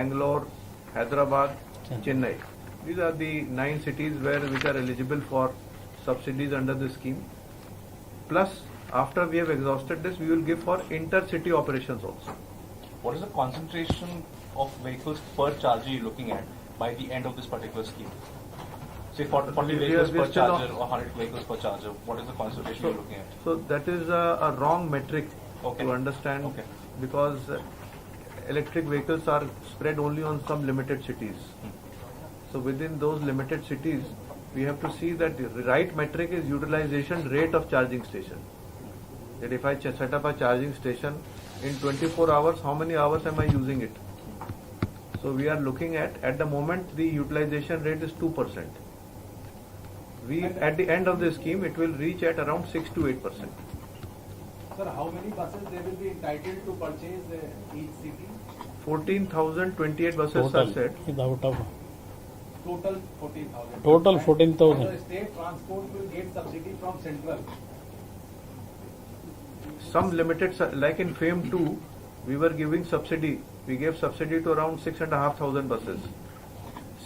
Bangalore, Hyderabad, Chennai. These are the 9 cities which are eligible for subsidies under the scheme. Plus, after we have exhausted this, we will give for intercity operations also. What is the concentration of vehicles per charger you're looking at by the end of this particular scheme? Say 40 vehicles per charger or 100 vehicles per charger. What is the concentration you're looking at? So that is a wrong metric to understand because electric vehicles are spread only on some limited cities. So within those limited cities, we have to see that the right metric is utilization rate of charging station. That if I set up a charging station in 24 hours, how many hours am I using it? So we are looking at the moment the utilization rate is 2%. At the end of the scheme, it will reach at around 6 to 8%. Sir, how many buses they will be entitled to purchase each city? 14,028 buses are said. Total 14,000. Total 14,000. So state transport will get subsidy from central. Some limited, like in FAME 2, we were giving subsidy. We gave subsidy to around 6,500 buses.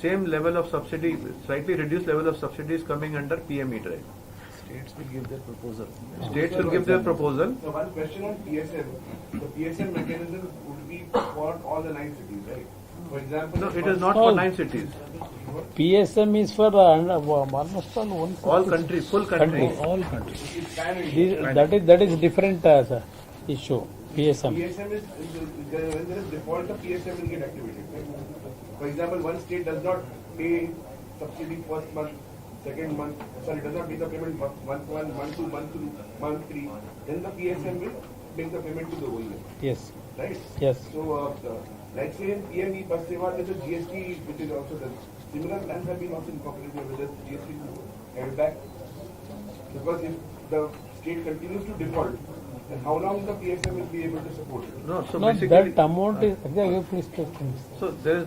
Same level of subsidy, slightly reduced level of subsidy is coming under PME drive. States will give their proposal. States will give their proposal. So one question on PSM. The PSM mechanism would be for all the 9 cities, right? For example, No, it is not for 9 cities. PSM is for almost All countries, full country. All countries. it's kind of That is different issue. PSM. PSM is when there is default, the PSM will get activated. Right? For example, one state does not pay subsidy first month, second month, does not make the payment month 1, month 2, month 3, then the PSM will make the payment to the whole year. Yes. Right? Yes. So, like say in PME bus seva, there's a GST which is also the similar plans have been also incorporated with the GST to have it back. Because if the state continues to default, then how long the PSM will be able to support it? No, so No, basically, that amount is. Please. so there is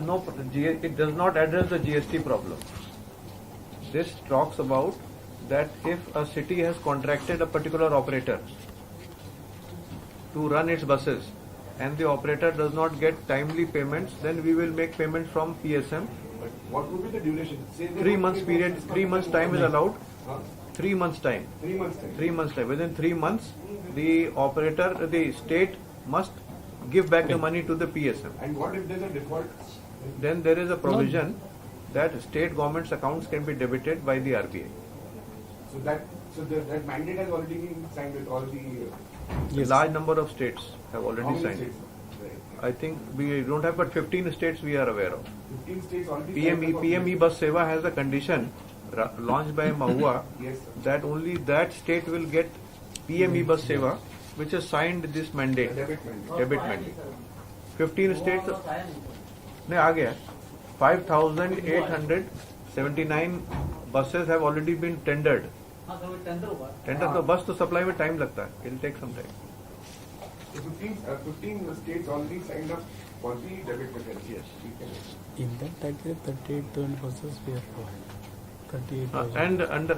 no, it does not address the GST problem. This talks about that if a city has contracted a particular operator to run its buses and the operator does not get timely payments, then we will make payments from PSM. But what would be the duration? Say 3 months period, 3 months time is allowed. 3 months time. 3 months time. 3 months time. Within 3 months, the operator, the state must give back the money to the PSM. And what if there's a default? Then there is a provision that state government's accounts can be debited by the RBI. So that mandate has already been signed with all the A large number of states have how already many signed. states? Right. I think we don't have, but 15 states we are aware of. 15 states already signed up for PME Bus Seva has a condition launched by Mahua Yes, sir. that only that state will get PME Bus Seva, which has signed this mandate, Debit mandate. debit mandate. 15 states, नहीं आ गया. 5,879 buses have already been tendered. Tender तो बस तो supply में time लगता है. It will take some time. So 15 states already signed up for the debit mechanism. Yes. In that package, 38,000 buses we are providing. 38,000. And under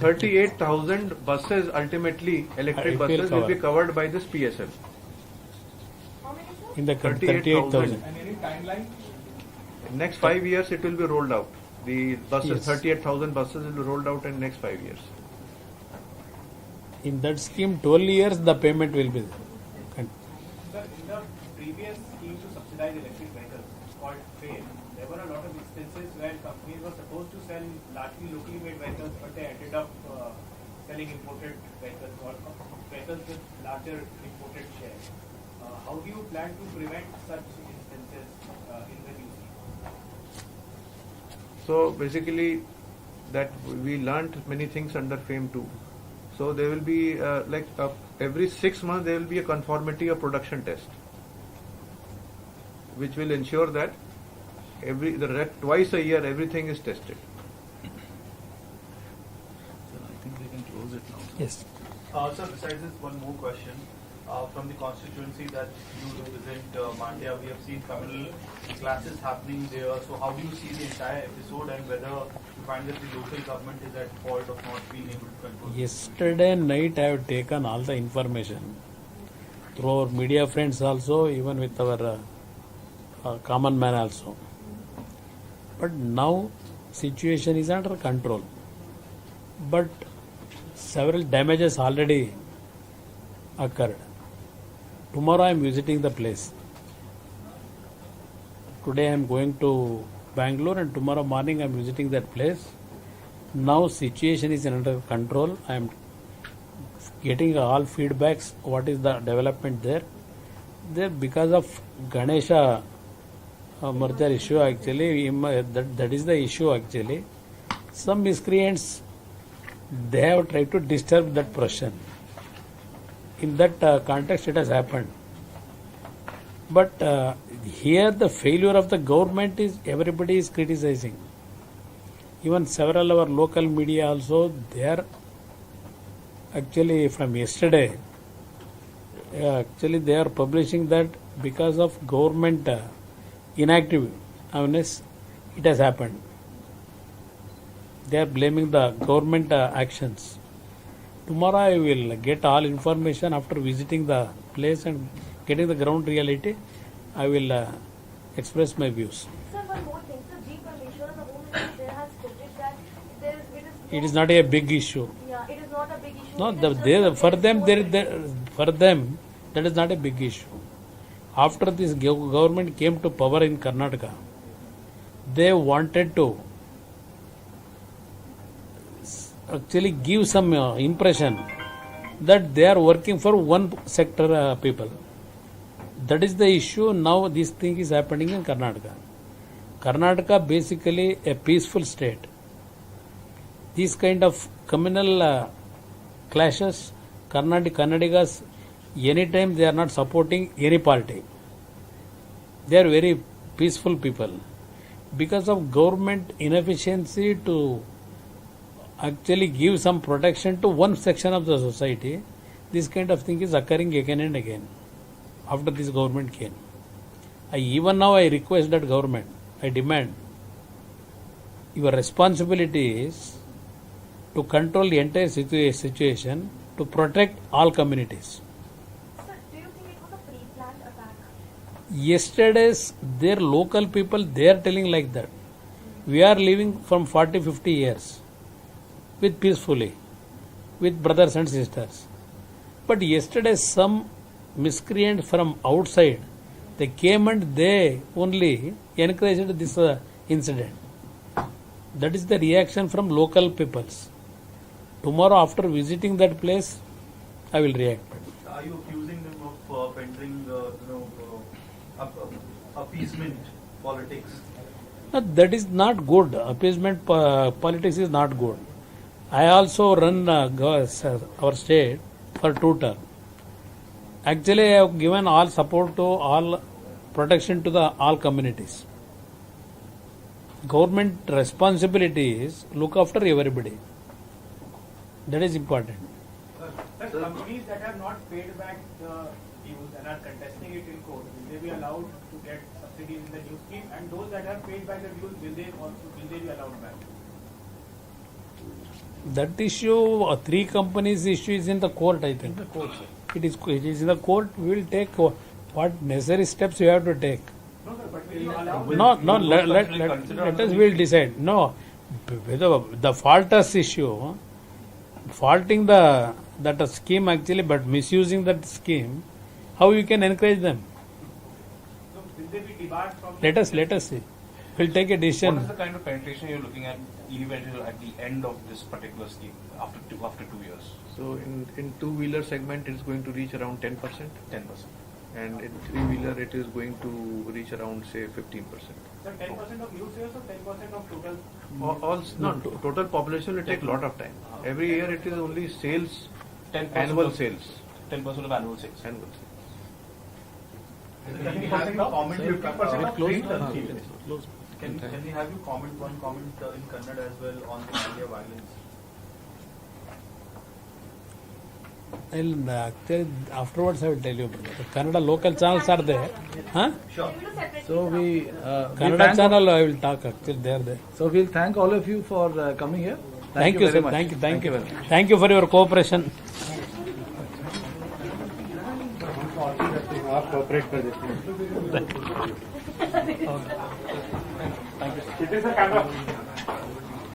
38,000 buses ultimately, electric buses will be covered by this PSL. In the 38,000. 38,000. And any timeline? Next 5 years it will be rolled out. The buses, Yes. 38,000 buses will be rolled out in next 5 years. In that scheme, 12 years the payment will be there. Sir, in the previous scheme to subsidize electric vehicles called FAME, there were a lot of instances where companies were supposed to sell largely locally made vehicles, but they ended up selling imported vehicles or vehicles with larger imported share. How do you plan to prevent such instances in the new scheme? So basically, that we learnt many things under FAME 2. So there will be every 6 months there will be a conformity of production test, which will ensure that twice a year everything is tested. So I think we can close it now. Yes. Sir, besides this, one more question. From the constituency that you represent, Manda, we have seen communal classes happening there. So how do you see the entire episode and whether you find that the local government is at fault of not being able to control? Yesterday night I have taken all the information. through our media friends also, even with our common man also. But now situation is under control. But several damages already occurred. Tomorrow I am visiting the place. Today I am going to Bangalore and tomorrow morning I am visiting that place. Now situation is under control. I am getting all feedbacks. What is the development there? There because of Ganesha merger issue actually, that is the issue actually. Some miscreants, they have tried to disturb that procession. In that context it has happened. But here the failure of the government is everybody is criticizing. Even several of our local media also, they are actually from yesterday, actually they are publishing that because of government inactiveness, it has happened. They are blaming the government actions. Tomorrow I will get all information after visiting the place and getting the ground reality. I will express my views. Sir, one more thing. So, G. Parmeshwar, the Home Minister, has stated that It is not a big issue. Yeah, it is not a big issue. No, It is just for them, that is not a big issue. After this government came to power in Karnataka, they wanted to actually give some impression that they are working for one sector people. That is the issue. Now this thing is happening in Karnataka. Karnataka basically a peaceful state. These kind of communal clashes, Kannadigas, anytime they are not supporting any party. They are very peaceful people. Because of government inefficiency to actually give some protection to one section of the society, this kind of thing is occurring again and again after this government came. Even now I request that government, I demand, your responsibility is to control the entire situation, to protect all communities. Sir, do you think it was a pre-planned attack? Yesterday's, their local people, they are telling like that. We are living from 40-50 years with peacefully, with brothers and sisters. But yesterday some miscreant from outside, they came and they only encouraged this incident. That is the reaction from local peoples. Tomorrow after visiting that place, I will react. Are you accusing them of pending, appeasement politics? No, that is not good. Appeasement politics is not good. I also run our state for 2 terms. Actually, I have given all support to all protection to the all communities. Government responsibility is look after everybody. That is important. Sir, companies that have not paid back the dues and are contesting it in court, will they be allowed to get subsidies in the new scheme? And those that have paid back the dues, will they be allowed back? That issue, 3 companies issue is in the court, I think. The court, sir. It is in the court. We will take what necessary steps we have to take. No, sir, but will you allow? No, let us will decide. No, whether the faultless issue, faulting that scheme actually, but misusing that scheme, how you can encourage them? So will they be debarred from? Let us see. We'll take a decision. What is the kind of penetration you're looking at eventually at the end of this particular scheme after 2 years? So in two-wheeler segment, it is going to reach around 10%, 10%. and in three-wheeler, it is going to reach around say 15%. Sir, 10% of new sales or 10% of total? Total population will take a lot of time. Every year, it is only sales, 10% annual of- sales. 10% of annual sales. Annual sales. Can we have you comment? Close. Can we have you comment one comment in Kannada as well on the media violence? Actually, afterwards I will tell you. The Kannada local channels are there. Huh? Sure. Can we do separately? So we Kannada thank- channel I will talk actually. They are there. So we'll thank all of you for coming here. Thank you, very sir. much. Thank you. very much. Thank you for your cooperation. Cooperate कर देते हैं। It is a camera.